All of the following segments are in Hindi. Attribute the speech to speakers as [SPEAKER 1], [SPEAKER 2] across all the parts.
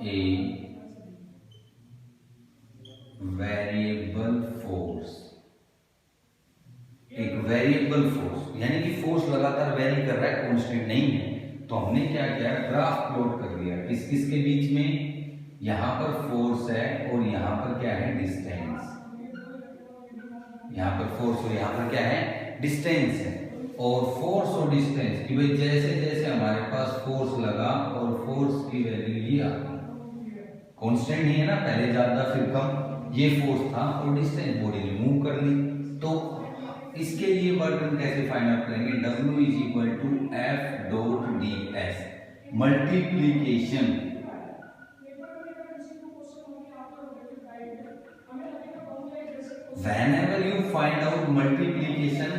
[SPEAKER 1] ए वेरिएबल फोर्स, एक वेरिएबल फोर्स यानी कि फोर्स लगातार वेरी कर रहा है, कांस्टेंट नहीं है। तो हमने क्या किया, ग्राफ प्लॉट कर दिया किस किस के बीच में, यहां पर फोर्स है और यहां पर क्या है, डिस्टेंस। यहां पर फोर्स और यहां पर क्या है, डिस्टेंस है। और फोर्स और डिस्टेंस कि भाई जैसे जैसे हमारे पास फोर्स लगा और फोर्स की वैल्यू ये आ गई, कांस्टेंट नहीं है ना, पहले ज्यादा फिर कम, ये फोर्स था और डिस्टेंस बॉडी ने मूव कर ली। तो इसके लिए वर्क डन कैसे फाइंड आउट करेंगे, W is equal to F dot D S, multiplication. Whenever you find out multiplication,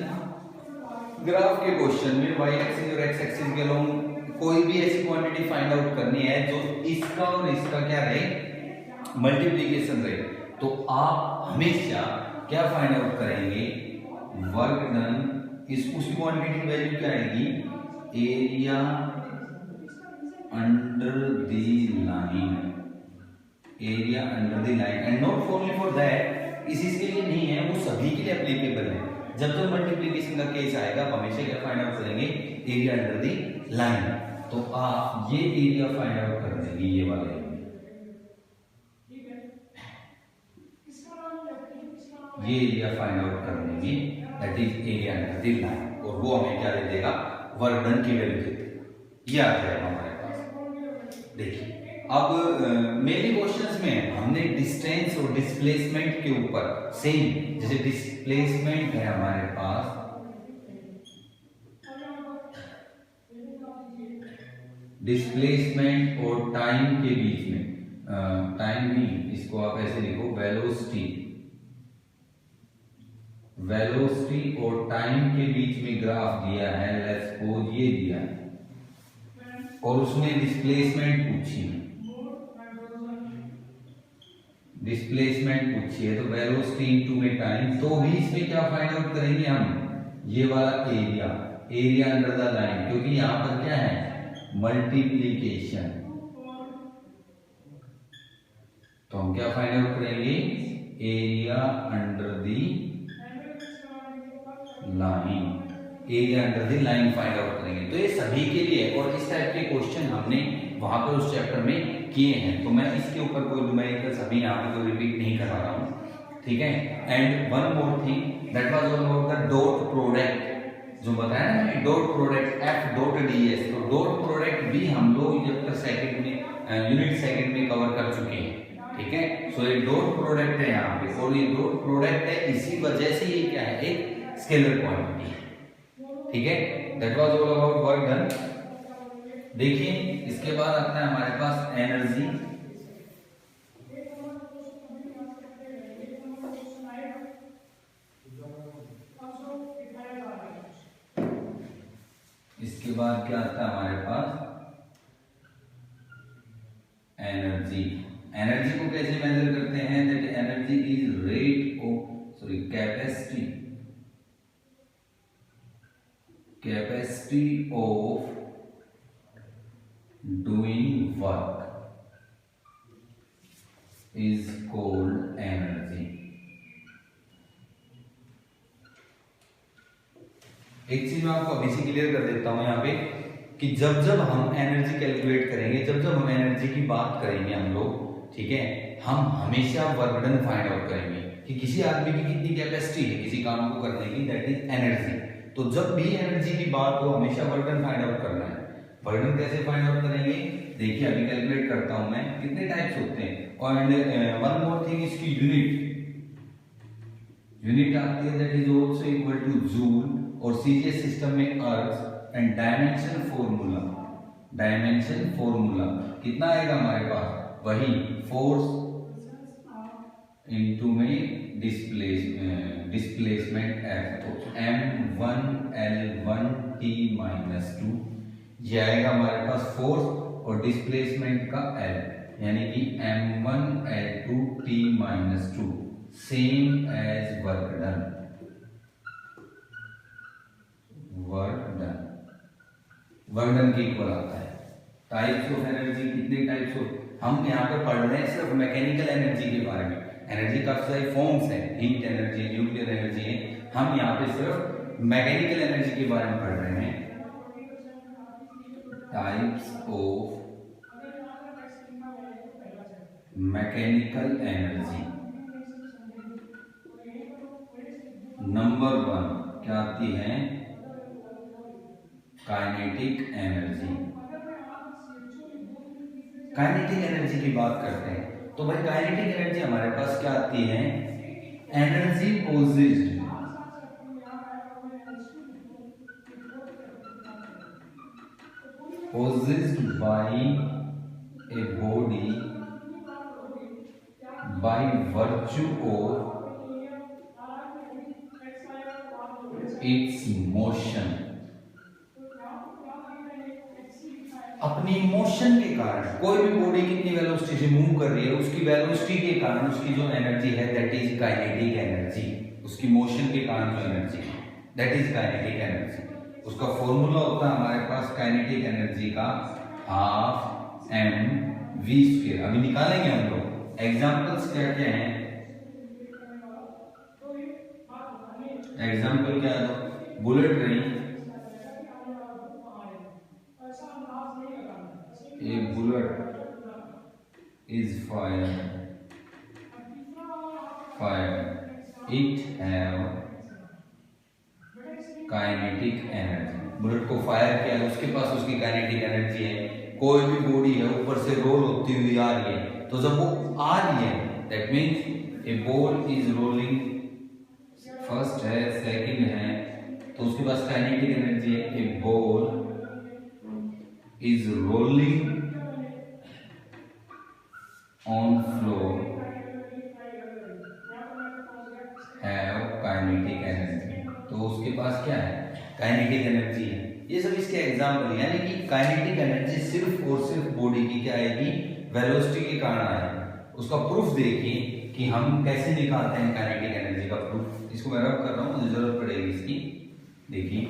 [SPEAKER 1] graph के क्वेश्चन में y एक्सिस और x एक्सिस के अलोंग कोई भी ऐसी क्वांटिटी फाइंड आउट करनी है जो इसका और इसका क्या रहे, मल्टीप्लीकेशन रहे, तो आप हमेशा क्या फाइंड आउट करेंगे, वर्क डन इस उस क्वांटिटी की वैल्यू क्या आएगी, area under the line, area under the line. And not only for that, इसी के लिए नहीं है, वो सभी के लिए एप्लीकेबल है। जब जब मल्टीप्लिकेशन का केस आएगा आप हमेशा क्या फाइंड आउट करेंगे, एरिया अंडर द लाइन। तो आप ये एरिया फाइंड आउट कर देंगे, ये वाला ये एरिया फाइंड आउट कर देंगे, that is area under the line. और वो हमें क्या दे देगा, वर्क डन की वैल्यू दे देगा, ये आ जाएगा हमारे पास। देखिए अब मेरे क्वेश्चंस में हमने डिस्टेंस और डिस्प्लेसमेंट के ऊपर सेम, जैसे डिस्प्लेसमेंट है हमारे पास, डिस्प्लेसमेंट और टाइम के बीच में, टाइम नहीं, इसको आप ऐसे लिखो, वेलोसिटी, वेलोसिटी और टाइम के बीच में ग्राफ दिया है, लेट्स सपोज ये दिया है, और उसमें डिस्प्लेसमेंट पूछी है, डिस्प्लेसमेंट पूछी है, तो वेलोसिटी इनटू में टाइम, तो भी इसमें क्या फाइंड आउट करेंगे हम, ये वाला area, area under the line, क्योंकि यहां पर क्या है, मल्टीप्लीकेशन। तो हम क्या फाइंड आउट करेंगे, area under the line, area under the line find out करेंगे। तो ये सभी के लिए, और इस टाइप के क्वेश्चन हमने वहां पर उस चैप्टर में किए हैं, तो मैं इसके ऊपर कोई न्यूमेरिकल सभी यहाँ पे तो रिपीट नहीं करा रहा हूँ, ठीक है। And one more thing, that was all about the dot product, जो बताया ना मैंने, dot product F dot D S. तो डॉट प्रोडक्ट भी हम लोग जब तक सेकंड में यूनिट सेकंड में कवर कर चुके हैं, ठीक है। सो ये डॉट प्रोडक्ट है यहाँ पे, और ये डॉट प्रोडक्ट है, इसी वजह से ये क्या है, एक स्केलर क्वांटिटी है, ठीक है। That was all about work done. देखिए इसके बाद आता है हमारे पास एनर्जी। इसके बाद क्या आता है हमारे पास, एनर्जी। एनर्जी को कैसे मेजर करते हैं, that energy is rate of, sorry, capacity, capacity of doing work is called energy. एक चीज मैं आपको अभी से क्लियर कर देता हूं यहाँ पे, कि जब जब हम एनर्जी कैलकुलेट करेंगे, जब जब हम एनर्जी की बात करेंगे हम लोग, ठीक है, हम हमेशा वर्क डन फाइंड आउट करेंगे कि किसी आदमी की कितनी कैपेसिटी है किसी काम को करने की, दैट इज एनर्जी। तो जब भी एनर्जी की बात हो हमेशा वर्क डन फाइंड आउट करना है। वर्क डन कैसे फाइंड आउट करेंगे, देखिए अभी कैलकुलेट करता हूं मैं, कितने टाइप्स होते हैं। और वन मोर थिंग, इसकी यूनिट आती है, that is also equal to joule, और सीजीएस सिस्टम में अर्थ। And dimension formula, dimension formula कितना आएगा हमारे पास, वही फोर्स इनटू में डिस्प्लेसमेंट F, तो m1L1T - 2, ये आएगा हमारे पास फोर्स, और डिस्प्लेसमेंट का L, यानी कि m1L2T - 2, same as work done, work done, work done के इक्वल आता है। टाइप्स ऑफ एनर्जी, कितने टाइप्स ऑफ हम यहाँ पे पढ़ रहे हैं सिर्फ मैकेनिकल एनर्जी के बारे में। एनर्जी काफी सारी फॉर्म्स हैं, हीट एनर्जी, न्यूक्लियर एनर्जी है, हम यहाँ पे सिर्फ मैकेनिकल एनर्जी के बारे में पढ़ रहे हैं। Types of mechanical energy. Number 1 क्या आती है? Kinetic energy. काइनेटिक एनर्जी की बात करते हैं तो भाई काइनेटिक एनर्जी हमारे पास क्या आती है? Energy possessed by a body by virtue of its motion। अपनी मोशन के कारण कोई भी बॉडी कितनी वेलोसिटी से मूव कर रही है, उसकी वेलोसिटी के कारण उसकी जो एनर्जी है दैट इज काइनेटिक एनर्जी। उसकी मोशन के कारण जो एनर्जी है दैट इज काइनेटिक एनर्जी। उसका फॉर्मूला होता है हमारे पास काइनेटिक एनर्जी का हाफ mv²। अभी निकालेंगे हम लोग। एग्जांपल्स क्या क्या हैं? एग्जांपल क्या है? Bullet train, a bullet is fired, it have kinetic energy. Bullet को फायर किया, उसके पास उसकी काइनेटिक एनर्जी है। कोई भी बॉडी है ऊपर से रोल होती हुई आ रही है, तो जब वो आ रही है that means A ball is rolling, first है, सेकंड है, तो उसके पास काइनेटिक एनर्जी है। ए ball is rolling on floor have kinetic energy। तो उसके पास क्या है? काइनेटिक एनर्जी है। ये सब इसके एग्जाम्पल है, यानी कि काइनेटिक एनर्जी सिर्फ और सिर्फ बॉडी की क्या आएगी? वेलोसिटी के कारण आएगी। उसका प्रूफ देखिए कि हम कैसे निकालते हैं काइनेटिक एनर्जी का प्रूफ। इसको मैं रब कर रहा हूँ, मुझे जरूरत पड़ेगी इसकी। देखिए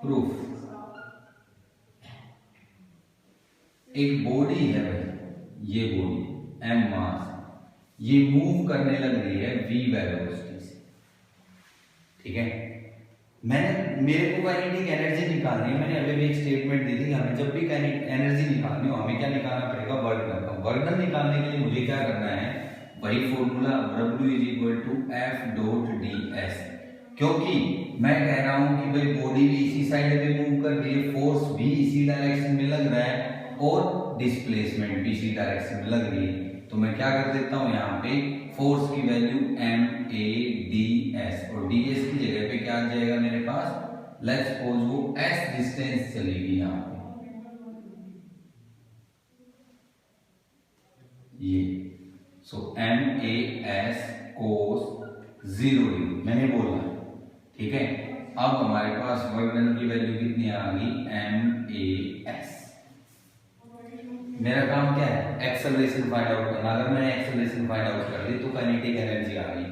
[SPEAKER 1] प्रूफ, एक बॉडी है भाई, ये बॉडी m मास, ये मूव करने लग रही है v वेलोसिटी से, ठीक है। मेरे को काइनेटिक एनर्जी निकालनी है। मैंने अभी भी एक स्टेटमेंट दी थी, हमें जब भी काइनेटिक एनर्जी निकालनी हो हमें क्या निकालना पड़ेगा? Work done. वर्क डन निकालने के लिए मुझे क्या करना है? वही फॉर्मूला W=F.ds। क्योंकि मैं कह रहा हूं कि भाई बॉडी भी इसी साइड में मूव कर रही है, फोर्स भी इसी डायरेक्शन में लग रहा है और डिस्प्लेसमेंट भी इसी डायरेक्शन में लग रही है, तो मैं क्या कर देता हूं यहाँ पे फोर्स की वैल्यू ma/ds, और ds की जगह पे क्या आ जाएगा मेरे पास? लेट्स सपोज वो s डिस्टेंस चलेगी यहाँ पे, ये सो ma/s cos 0 मैंने बोला, ठीक है। अब हमारे पास वर्क डन की वैल्यू कितनी आ गई? ma/s। मेरा काम क्या है? एक्सेलरेशन फाइंड आउट करना। अगर मैंने एक्सेलरेशन फाइंड आउट कर ली तो काइनेटिक एनर्जी आ गई।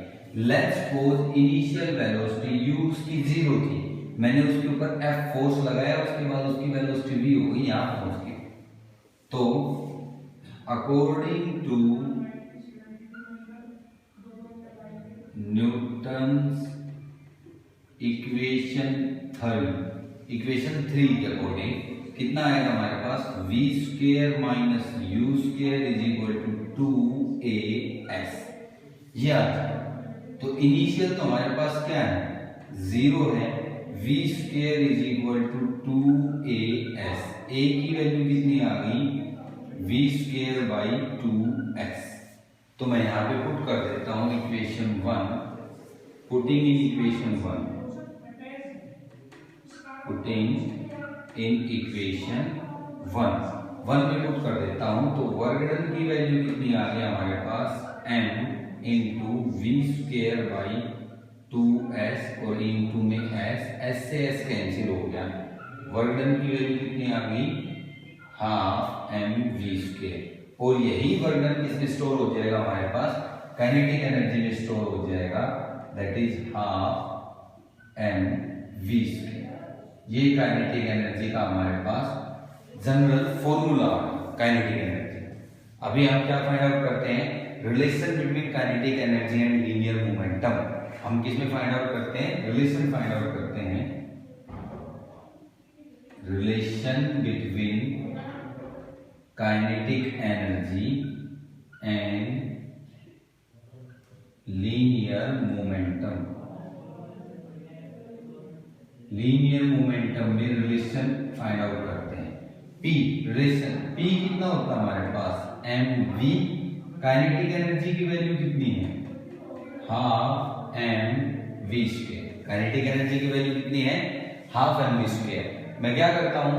[SPEAKER 1] Let's suppose initial velocity u उसकी 0 थी, मैंने उसके ऊपर f फोर्स लगाया, उसके बाद उसकी वेलोसिटी v हो गई यहाँ पहुंच गई। तो अकॉर्डिंग टू न्यूटन्स इक्वेशन 3 के अकॉर्डिंग कितना आएगा हमारे पास? v² minus u² is equal to 2as। ये आ जाए तो इनिशियल तो हमारे पास क्या है? 0 है। v² is equal to 2as। a की वैल्यू कितनी आ गई? v²/2s। तो मैं यहाँ पे पुट कर देता हूँ equation 1, putting in equation 1, putting in equation 1 में पुट कर देता हूं, तो वर्क डन की वैल्यू कितनी आ गई हमारे पास? m इंटू v²/2s, और इंटू में s से s कैंसिल हो गया। वर्क डन की वैल्यू कितनी आ गई? Half mv²। और यही वर्क डन किसमें स्टोर हो जाएगा हमारे पास? काइनेटिक एनर्जी में स्टोर हो जाएगा, that is half M V square. ये काइनेटिक एनर्जी का हमारे पास जनरल फॉर्मूला है काइनेटिक एनर्जी। अभी हम क्या फाइंड आउट करते हैं, relation between kinetic energy and linear momentum. हम किस में फाइंड आउट करते हैं, रिलेशन फाइंड आउट करते हैं, relation between kinetic energy and linear momentum. Linear momentum में रिलेशन फाइंड आउट करते हैं। P रिलेशन, P कितना होता है हमारे पास, mv। काइनेटिक एनर्जी की वैल्यू कितनी है, half M V square. Kinetic energy की वैल्यू कितनी है, हाफ एम वी स्क्वायर। मैं क्या करता हूं,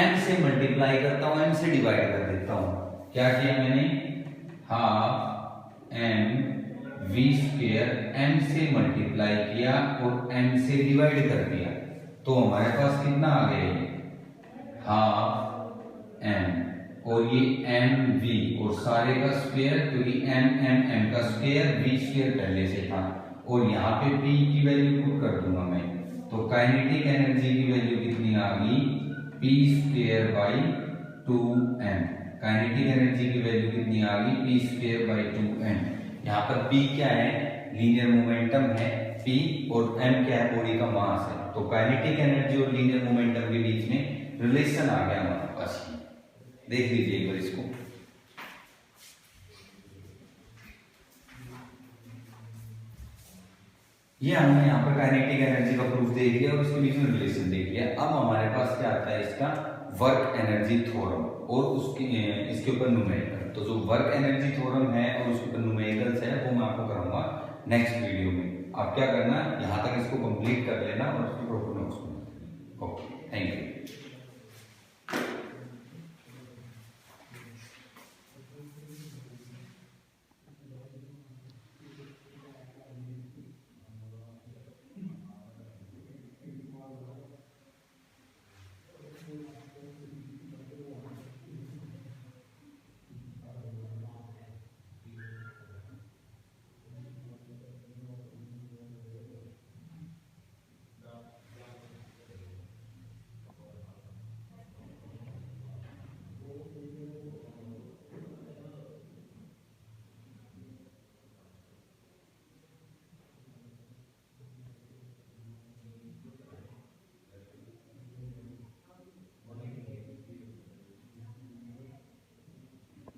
[SPEAKER 1] m से मल्टीप्लाई करता हूं, m से डिवाइड कर देता हूं। क्या किया मैंने, half M V square m से मल्टीप्लाई किया और m से डिवाइड कर दिया, तो हमारे पास कितना आ गया, हाफ m और ये एम वी और सारे का स्क्वायर, क्योंकि एम का स्क्वायर वी स्क्वायर पहले से था, और यहाँ पे p की वैल्यू पुट कर दूंगा मैं, तो काइनेटिक एनर्जी की वैल्यू कितनी आ गई, p square by 2m। Kinetic energy की वैल्यू कितनी आ गई, p स्क्वायर बाई 2m। यहाँ पर p क्या है, लीनियर मोमेंटम है p, और m क्या है, बॉडी का मास है। तो काइनेटिक एनर्जी और लीनियर मोमेंटम के बीच में रिलेशन आ गया हमारे पास। देख लीजिए एक बार इसको, ये हमने यहाँ पर काइनेटिक एनर्जी का प्रूफ देख लिया और उसके बीच में रिलेशन देख लिया। अब हमारे पास क्या आता है, इसका वर्क एनर्जी थ्योरम और उसके इसके ऊपर न्यूमेरिकल। तो जो वर्क एनर्जी थ्योरम है और उसके ऊपर न्यूमेरिकल्स है वो मैं आपको कराऊंगा नेक्स्ट वीडियो में। आप क्या करना, यहाँ तक इसको कंप्लीट कर लेना और उसके proper notes. Okay, thank you.